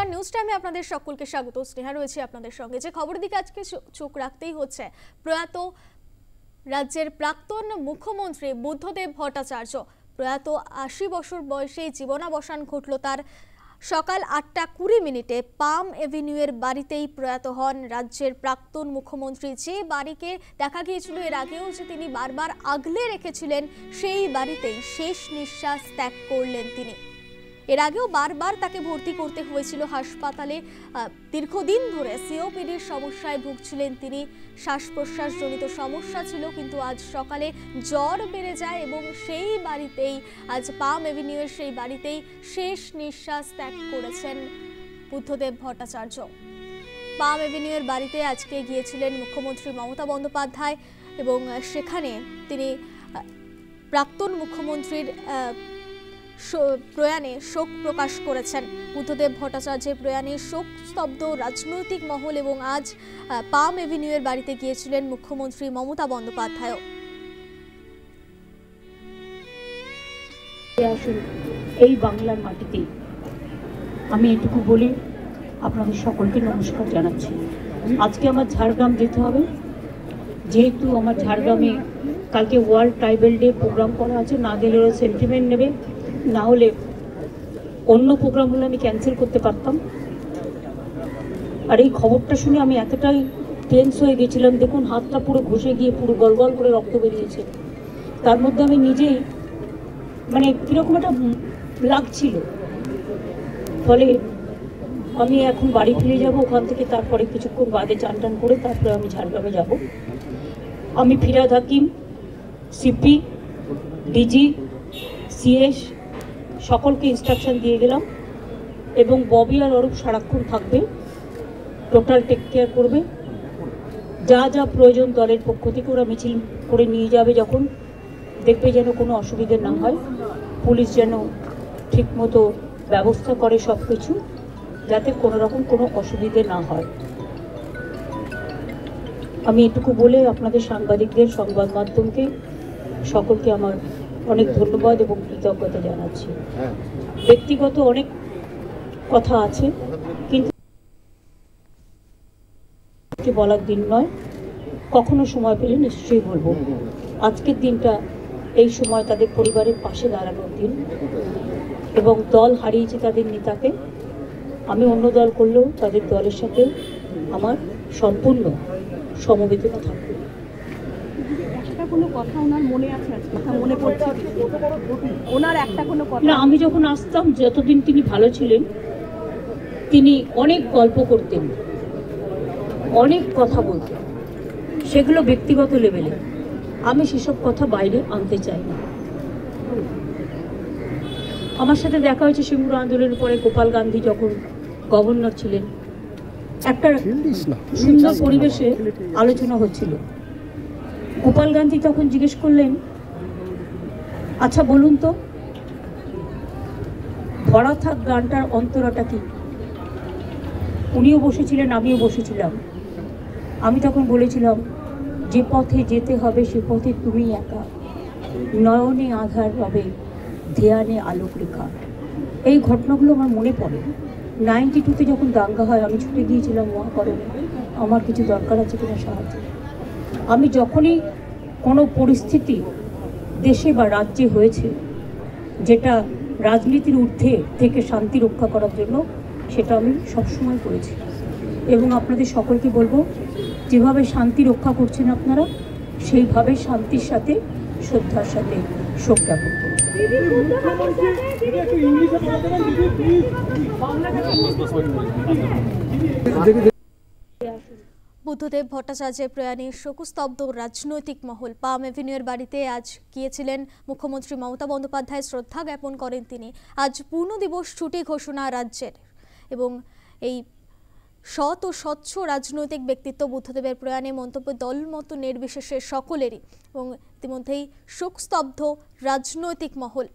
নমস্কার, নিউজ টাইমে আপনাদের সকলকে স্বাগত। স্নেহা রয়েছে আপনাদের সঙ্গে। যে খবরের দিকে আজকে চোখ রাখতেই হচ্ছে, প্রয়াত রাজ্যের প্রাক্তন মুখ্যমন্ত্রী বুদ্ধদেব ভট্টাচার্য প্রয়াত ৮০ বছর বয়সে জীবনাবসান ঘটল তার। সকাল ৮:২০ পাম এভিনিউয়ের বাড়িতেই প্রয়াত হন রাজ্যের প্রাক্তন মুখ্যমন্ত্রী। যে বাড়িকে দেখা গিয়েছিল এর আগেও যে তিনি বারবার আগলে রেখেছিলেন, সেই বাড়িতেই শেষ নিঃশ্বাস ত্যাগ করলেন তিনি। এর আগেও বারবার তাকে ভর্তি করতে হয়েছিল হাসপাতালে। দীর্ঘদিন ধরে সিওপিডির সমস্যায় ভুগছিলেন তিনি। শ্বাস প্রশ্বাসজনিত সমস্যা ছিল, কিন্তু আজ সকালে জ্বর বেড়ে যায় এবং সেই বাড়িতেই, আজ পাম এভিনিউয়ের সেই বাড়িতেই শেষ নিঃশ্বাস ত্যাগ করেছেন বুদ্ধদেব ভট্টাচার্য। পাম এভিনিউয়ের বাড়িতে আজকে গিয়েছিলেন মুখ্যমন্ত্রী মমতা বন্দ্যোপাধ্যায় এবং সেখানে তিনি প্রাক্তন মুখ্যমন্ত্রীর প্রয়াণে শোক প্রকাশ করেছেন। বুদ্ধদেব ভট্টাচার্যের প্রয়াণে শোক স্তব্ধ রাজনৈতিক মহল এবং আজ পাম এভিনিউয়ের বাড়িতে গিয়েছিলেন মুখ্যমন্ত্রী মমতা বন্দ্যোপাধ্যায়। এই বাংলার মাটিতে আমি এটুকু বলে আপনাদের সকলকে নমস্কার জানাচ্ছি। আজকে আমার ঝাড়গ্রাম যেতে হবে, যেহেতু আমার ঝাড়গ্রামে কালকে ওয়ার্ল্ড ট্রাইবাল ডে প্রোগ্রাম করা আছে। না গেলে ওরা সেন্টিমেন্ট নেবে, না হলে অন্য প্রোগ্রাম হলে আমি ক্যান্সেল করতে পারতাম। আর এই খবরটা শুনে আমি এতটাই টেন্স হয়ে গেছিলাম, দেখুন হাতটা পুরো ঘষে গিয়ে পুরো গলগল করে রক্ত বেরিয়েছে। তার মধ্যে আমি নিজেই মানে কীরকম একটা লাগছিল। ফলে আমি এখন বাড়ি ফিরে যাব, ওখান থেকে তারপরে কিছুক্ষণ বাদে চান টান করে তারপরে আমি ঝাড়গ্রামে যাব। আমি ফিরাদ হাকিম, সিপি, ডিজি, সিএস সকলকে ইনস্ট্রাকশন দিয়ে গেলাম এবং ববি আর অরূপ সারাক্ষণ থাকবে, টোটাল টেক কেয়ার করবে। যা যা প্রয়োজন দলের পক্ষ থেকে ওরা মিছিল করে নিয়ে যাবে, যখন দেখবে যেন কোনো অসুবিধে না হয়। পুলিশ যেন ঠিকমতো ব্যবস্থা করে সব কিছু, যাতে কোনো রকম কোনো অসুবিধে না হয়। আমি এটুকু বলে আপনাদের সাংবাদিকদের, সংবাদ মাধ্যমকে সকলকে আমার অনেক ধন্যবাদ এবং কৃতজ্ঞতা জানাচ্ছি। ব্যক্তিগত অনেক কথা আছে, কিন্তু বলার দিন নয়, কখনো সময় পেলে নিশ্চয়ই বলবো। আজকের দিনটা এই সময় তাদের পরিবারের পাশে দাঁড়ানোর দিন এবং দল হারিয়েছে তাদের নেতাকে। আমি অন্য দল করলেও তাদের দলের সাথে আমার সম্পূর্ণ সমবেদনা থাকবে। না, আমি যখন আসতাম, যতদিন তিনি ভালো ছিলেন, তিনি অনেক গল্প করতেন, অনেক কথা বলতেন, সেগুলো ব্যক্তিগত লেভেলে। আমি সেসব কথা বাইরে আনতে চাই না। আমার সাথে দেখা হয়েছে সিঙ্গুর আন্দোলনের পরে, গোপাল গান্ধী যখন গভর্নর ছিলেন, একটা সুন্দর পরিবেশে আলোচনা হচ্ছিল। গোপাল গান্ধী তখন জিজ্ঞেস করলেন, আচ্ছা বলুন তো, ধরা থাক গানটার অন্তরাটা কি? উনিও বসেছিলেন, আমিও বসেছিলাম। আমি তখন বলেছিলাম, যে পথে যেতে হবে সে পথে তুমি একা, নয়নে আধার রবে, ধ্যানে আলোক রেখা। এই ঘটনাগুলো আমার মনে পড়ে। 92-তে যখন দাঙ্গা হয়, আমি ছুটে গিয়েছিলাম মহাকরণে, আমার কিছু দরকার আছে কিনা সাহায্য। আমি যখনই কোনো পরিস্থিতি দেশে বা রাজ্যে হয়েছে যেটা রাজনীতির ঊর্ধ্বে থেকে শান্তি রক্ষা করার জন্য, সেটা আমি সবসময় করেছি। এবং আপনাদের সকলকে বলবো, যেভাবে শান্তি রক্ষা করছেন আপনারা, সেইভাবে শান্তির সাথে, শ্রদ্ধার সাথে শোক জ্ঞাপন করুন। বুদ্ধদেব ভট্টাচার্যের প্রয়াণে শোকস্তব্ধ রাজনৈতিক মহল। পাম এভিনিউয়ের বাড়িতে আজ গিয়েছিলেন মুখ্যমন্ত্রী মমতা বন্দ্যোপাধ্যায়, শ্রদ্ধা জ্ঞাপন করেন তিনি। আজ পূর্ণ দিবস ছুটি ঘোষণা রাজ্যের এবং এই সৎ ও স্বচ্ছ রাজনৈতিক ব্যক্তিত্ব বুদ্ধদেবের প্রয়াণে মন্তব্য দলমত নির্বিশেষে সকলেরই এবং ইতিমধ্যেই শোকস্তব্ধ রাজনৈতিক মহল।